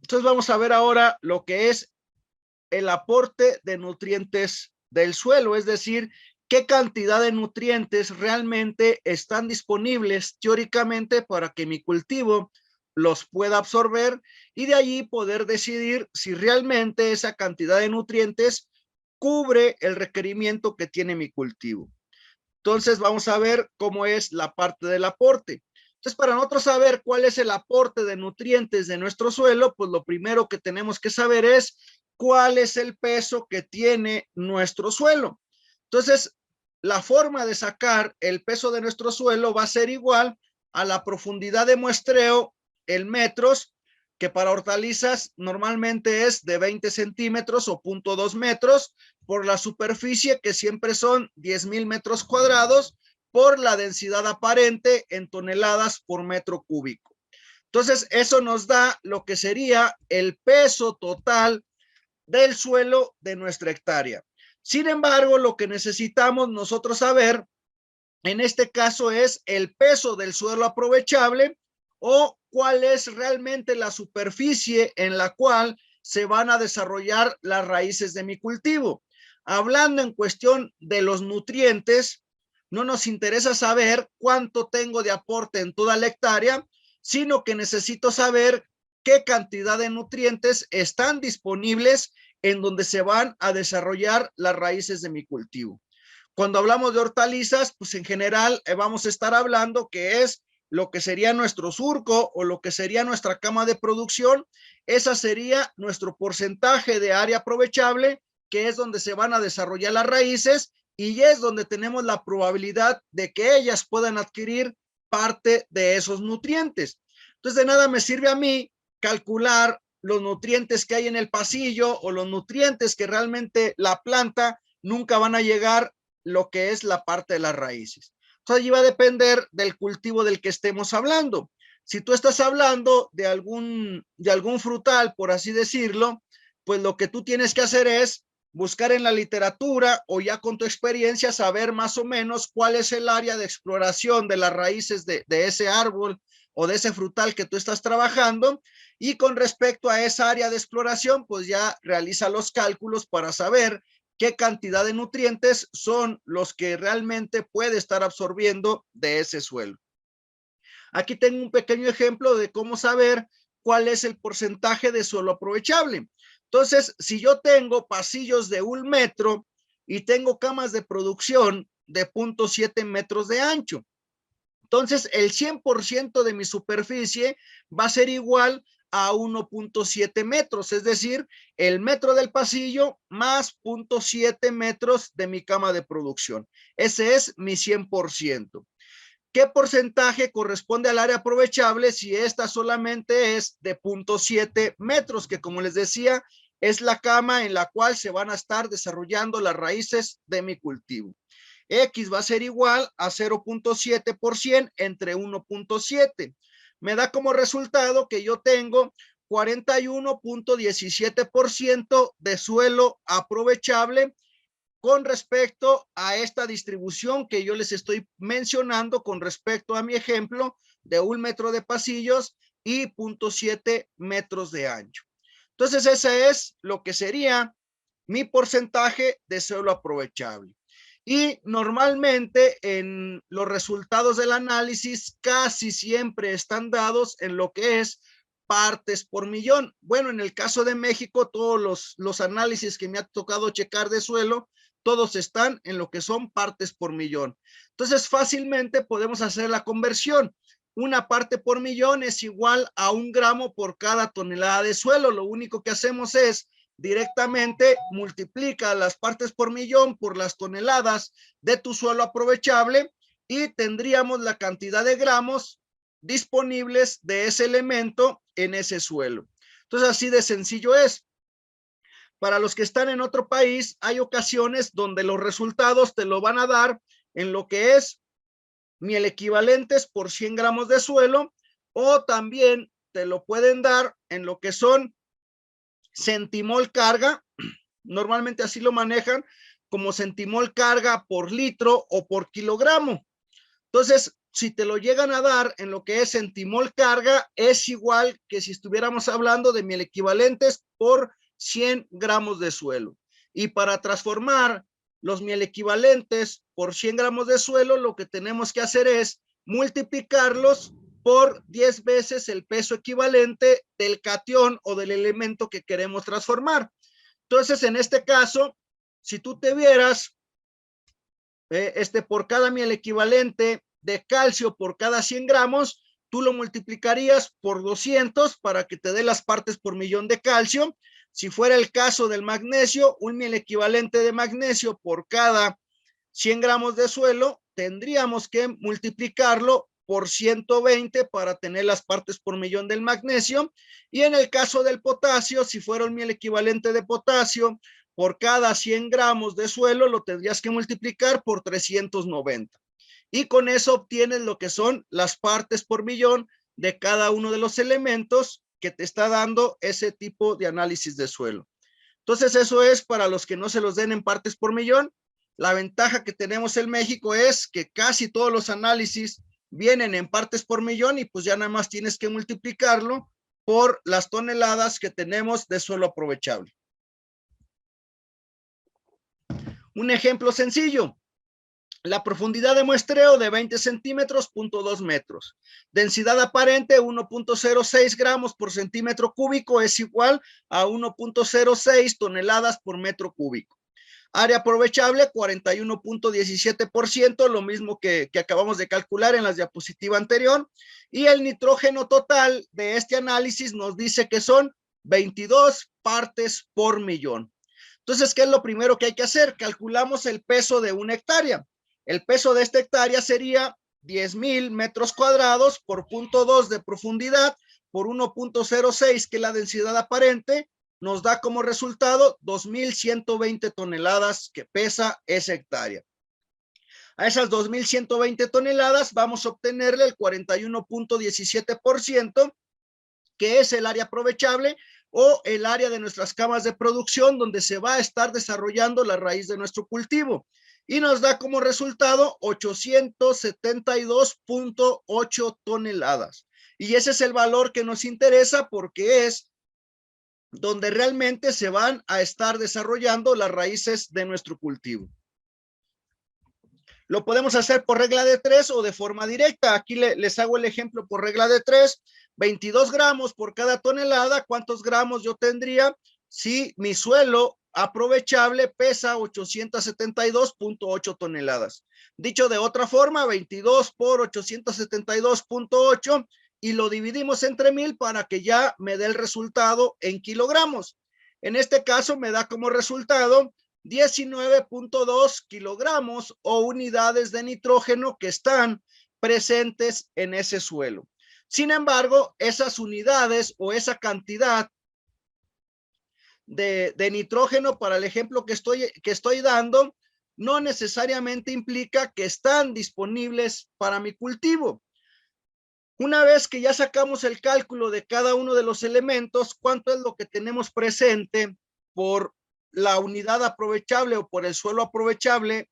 Entonces vamos a ver ahora lo que es el aporte de nutrientes del suelo, es decir, qué cantidad de nutrientes realmente están disponibles teóricamente para que mi cultivo los pueda absorber y de allí poder decidir si realmente esa cantidad de nutrientes cubre el requerimiento que tiene mi cultivo. Entonces vamos a ver cómo es la parte del aporte. Entonces, para nosotros saber cuál es el aporte de nutrientes de nuestro suelo, pues lo primero que tenemos que saber es cuál es el peso que tiene nuestro suelo. Entonces, la forma de sacar el peso de nuestro suelo va a ser igual a la profundidad de muestreo en metros, que para hortalizas normalmente es de 20 centímetros o 0.2 metros, por la superficie, que siempre son 10,000 metros cuadrados, por la densidad aparente en toneladas por metro cúbico. Entonces, eso nos da lo que sería el peso total del suelo de nuestra hectárea. Sin embargo, lo que necesitamos nosotros saber en este caso es el peso del suelo aprovechable o cuál es realmente la superficie en la cual se van a desarrollar las raíces de mi cultivo. Hablando en cuestión de los nutrientes, no nos interesa saber cuánto tengo de aporte en toda la hectárea, sino que necesito saber qué cantidad de nutrientes están disponibles en donde se van a desarrollar las raíces de mi cultivo. Cuando hablamos de hortalizas, pues en general vamos a estar hablando que es lo que sería nuestro surco o lo que sería nuestra cama de producción. Esa sería nuestro porcentaje de área aprovechable, que es donde se van a desarrollar las raíces y es donde tenemos la probabilidad de que ellas puedan adquirir parte de esos nutrientes. Entonces, de nada me sirve a mí calcular los nutrientes que hay en el pasillo o los nutrientes que realmente la planta nunca van a llegar lo que es la parte de las raíces. Entonces, allí va a depender del cultivo del que estemos hablando. Si tú estás hablando de algún frutal, por así decirlo, pues lo que tú tienes que hacer es buscar en la literatura o ya con tu experiencia saber más o menos cuál es el área de exploración de las raíces de ese árbol o de ese frutal que tú estás trabajando, y con respecto a esa área de exploración, pues ya realiza los cálculos para saber qué cantidad de nutrientes son los que realmente puede estar absorbiendo de ese suelo. Aquí tengo un pequeño ejemplo de cómo saber cuál es el porcentaje de suelo aprovechable. Entonces, si yo tengo pasillos de 1 metro y tengo camas de producción de 0.7 metros de ancho, entonces el 100% de mi superficie va a ser igual a 1.7 metros, es decir, el metro del pasillo más 0.7 metros de mi cama de producción. Ese es mi 100%. ¿Qué porcentaje corresponde al área aprovechable si esta solamente es de 0.7 metros? Que como les decía, es la cama en la cual se van a estar desarrollando las raíces de mi cultivo. X va a ser igual a 0.7% entre 1.7. Me da como resultado que yo tengo 41.17% de suelo aprovechable con respecto a esta distribución que yo les estoy mencionando con respecto a mi ejemplo de 1 metro de pasillos y 0.7 metros de ancho. Entonces, ese es lo que sería mi porcentaje de suelo aprovechable. Y normalmente en los resultados del análisis casi siempre están dados en lo que es partes por millón. Bueno, en el caso de México, todos los análisis que me ha tocado checar de suelo, todos están en lo que son partes por millón. Entonces, fácilmente podemos hacer la conversión. Una parte por millón es igual a 1 gramo por cada tonelada de suelo. Lo único que hacemos es directamente multiplica las partes por millón por las toneladas de tu suelo aprovechable y tendríamos la cantidad de gramos disponibles de ese elemento en ese suelo. Entonces, así de sencillo es. Para los que están en otro país, hay ocasiones donde los resultados te lo van a dar en lo que es miel equivalentes por 100 gramos de suelo, o también te lo pueden dar en lo que son centimol carga, normalmente así lo manejan, como centimol carga por litro o por kilogramo. Entonces, si te lo llegan a dar en lo que es centimol carga, es igual que si estuviéramos hablando de miel equivalentes por 100 gramos de suelo. Y para transformar los miel equivalentes por 100 gramos de suelo, lo que tenemos que hacer es multiplicarlos por 10 veces el peso equivalente del catión o del elemento que queremos transformar. Entonces, en este caso, si tú te vieras por cada miel equivalente de calcio por cada 100 gramos, tú lo multiplicarías por 200 para que te dé las partes por millón de calcio. Si fuera el caso del magnesio, un miel equivalente de magnesio por cada 100 gramos de suelo, tendríamos que multiplicarlo por 120 para tener las partes por millón del magnesio. Y en el caso del potasio, si fuera un miel equivalente de potasio, por cada 100 gramos de suelo lo tendrías que multiplicar por 390. Y con eso obtienes lo que son las partes por millón de cada uno de los elementos que te está dando ese tipo de análisis de suelo. Entonces, eso es para los que no se los den en partes por millón. La ventaja que tenemos en México es que casi todos los análisis vienen en partes por millón y pues ya nada más tienes que multiplicarlo por las toneladas que tenemos de suelo aprovechable. Un ejemplo sencillo. La profundidad de muestreo de 20 centímetros, 0.2 metros. Densidad aparente 1.06 gramos por centímetro cúbico es igual a 1.06 toneladas por metro cúbico. Área aprovechable 41.17%, lo mismo que acabamos de calcular en la diapositiva anterior. Y el nitrógeno total de este análisis nos dice que son 22 partes por millón. Entonces, ¿qué es lo primero que hay que hacer? Calculamos el peso de una hectárea. El peso de esta hectárea sería 10,000 metros cuadrados por 0.2 de profundidad por 1.06, que es la densidad aparente, nos da como resultado 2,120 toneladas que pesa esa hectárea. A esas 2,120 toneladas vamos a obtenerle el 41.17%, que es el área aprovechable o el área de nuestras camas de producción donde se va a estar desarrollando la raíz de nuestro cultivo. Y nos da como resultado 872.8 toneladas. Y ese es el valor que nos interesa porque es donde realmente se van a estar desarrollando las raíces de nuestro cultivo. Lo podemos hacer por regla de 3 o de forma directa. Aquí les hago el ejemplo por regla de 3. 22 gramos por cada tonelada. ¿Cuántos gramos yo tendría si mi suelo aprovechable pesa 872.8 toneladas? Dicho de otra forma, 22 por 872.8 y lo dividimos entre 1000 para que ya me dé el resultado en kilogramos. En este caso me da como resultado 19.2 kilogramos o unidades de nitrógeno que están presentes en ese suelo. Sin embargo, esas unidades o esa cantidad de nitrógeno para el ejemplo que estoy dando no necesariamente implica que están disponibles para mi cultivo. Una vez que ya sacamos el cálculo de cada uno de los elementos, cuánto es lo que tenemos presente por la unidad aprovechable o por el suelo aprovechable,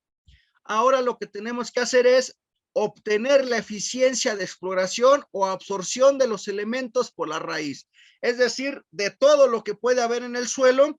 ahora lo que tenemos que hacer es obtener la eficiencia de exploración o absorción de los elementos por la raíz. Es decir, de todo lo que puede haber en el suelo,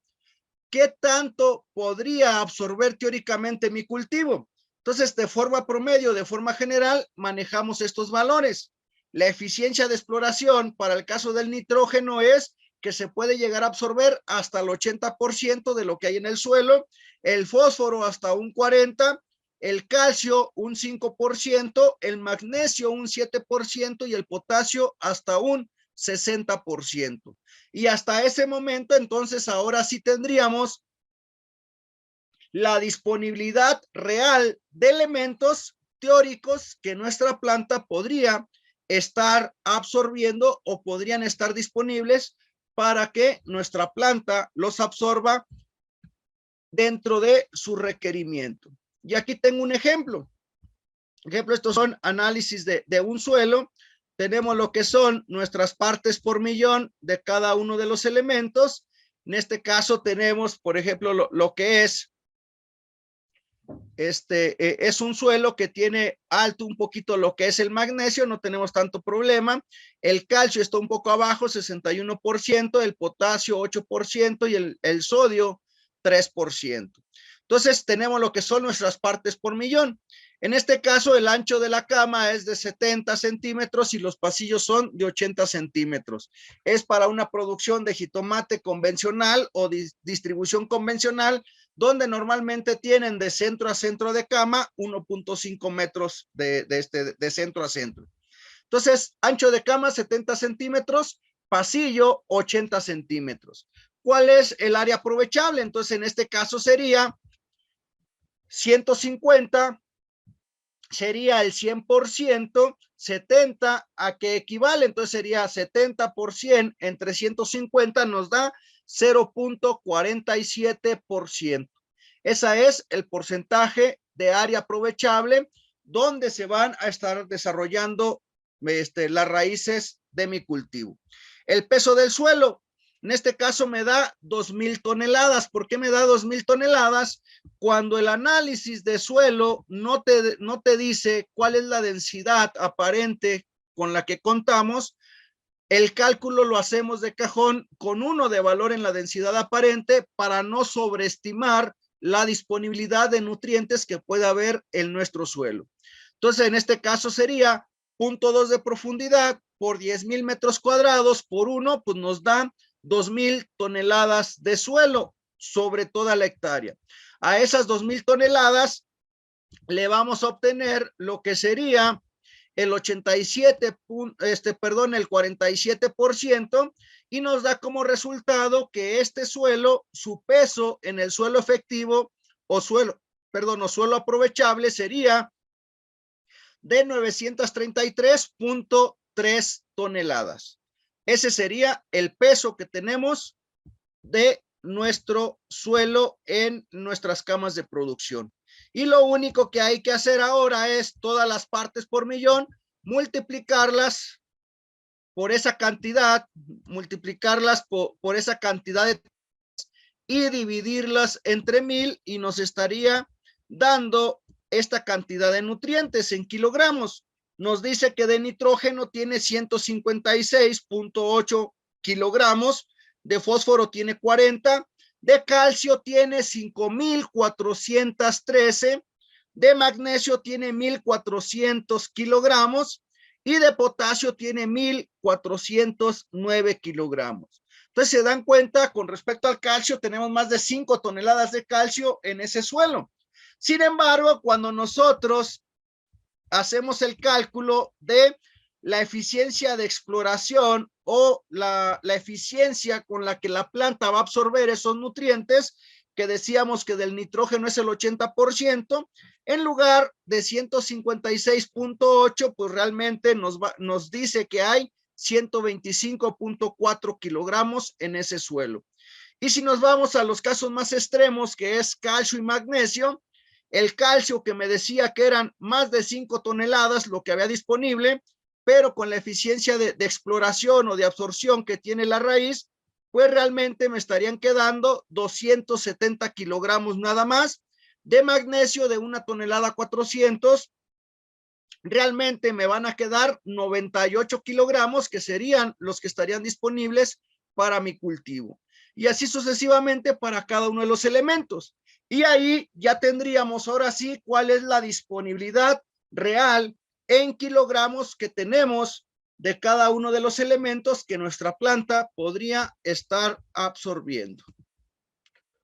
¿qué tanto podría absorber teóricamente mi cultivo? Entonces, de forma promedio, de forma general, manejamos estos valores. La eficiencia de exploración para el caso del nitrógeno es que se puede llegar a absorber hasta el 80% de lo que hay en el suelo, el fósforo hasta un 40%, el calcio un 5%, el magnesio un 7% y el potasio hasta un 60%. Y hasta ese momento, entonces, ahora sí tendríamos la disponibilidad real de elementos teóricos que nuestra planta podría estar absorbiendo o podrían estar disponibles para que nuestra planta los absorba dentro de su requerimiento. Y aquí tengo un ejemplo. Por ejemplo, estos son análisis de un suelo. Tenemos lo que son nuestras partes por millón de cada uno de los elementos. En este caso tenemos, por ejemplo, lo que es es un suelo que tiene alto un poquito lo que es el magnesio, no tenemos tanto problema. El calcio está un poco abajo, 61%, el potasio 8% y el sodio 3%. Entonces tenemos lo que son nuestras partes por millón. En este caso, el ancho de la cama es de 70 centímetros y los pasillos son de 80 centímetros. Es para una producción de jitomate convencional o distribución convencional, donde normalmente tienen de centro a centro de cama 1.5 metros de centro a centro. Entonces, ancho de cama 70 centímetros, pasillo 80 centímetros. ¿Cuál es el área aprovechable? Entonces, en este caso sería 150, sería el 100%, 70 a qué equivale, entonces sería 70% entre 150 nos da 0.47%. Ese es el porcentaje de área aprovechable donde se van a estar desarrollando las raíces de mi cultivo. El peso del suelo, en este caso me da 2,000 toneladas. ¿Por qué me da 2,000 toneladas? Cuando el análisis de suelo no te dice cuál es la densidad aparente con la que contamos, el cálculo lo hacemos de cajón con 1 de valor en la densidad aparente para no sobreestimar la disponibilidad de nutrientes que pueda haber en nuestro suelo. Entonces, en este caso sería 0.2 de profundidad por 10,000 metros cuadrados por 1, pues nos dan 2,000 toneladas de suelo sobre toda la hectárea. A esas 2,000 toneladas le vamos a obtener lo que sería el 47% y nos da como resultado que este suelo, su peso en el suelo efectivo o suelo aprovechable sería de 933.3 toneladas. Ese sería el peso que tenemos de nuestro suelo en nuestras camas de producción. Y lo único que hay que hacer ahora es todas las partes por millón, multiplicarlas por esa cantidad, por esa cantidad de y dividirlas entre 1,000 y nos estaría dando esta cantidad de nutrientes en kilogramos. Nos dice que de nitrógeno tiene 156.8 kilogramos, de fósforo tiene 40, de calcio tiene 5,413, de magnesio tiene 1,400 kilogramos y de potasio tiene 1,409 kilogramos. Entonces se dan cuenta, con respecto al calcio, tenemos más de 5 toneladas de calcio en ese suelo. Sin embargo, cuando nosotros hacemos el cálculo de la eficiencia de exploración o la eficiencia con la que la planta va a absorber esos nutrientes, que decíamos que del nitrógeno es el 80%, en lugar de 156.8, pues realmente nos dice que hay 125.4 kilogramos en ese suelo. Y si nos vamos a los casos más extremos, que es calcio y magnesio, el calcio que me decía que eran más de 5 toneladas lo que había disponible, pero con la eficiencia de exploración o de absorción que tiene la raíz, pues realmente me estarían quedando 270 kilogramos nada más. De magnesio de 1 tonelada 400, realmente me van a quedar 98 kilogramos, que serían los que estarían disponibles para mi cultivo. Y así sucesivamente para cada uno de los elementos. Y ahí ya tendríamos ahora sí cuál es la disponibilidad real en kilogramos que tenemos de cada uno de los elementos que nuestra planta podría estar absorbiendo.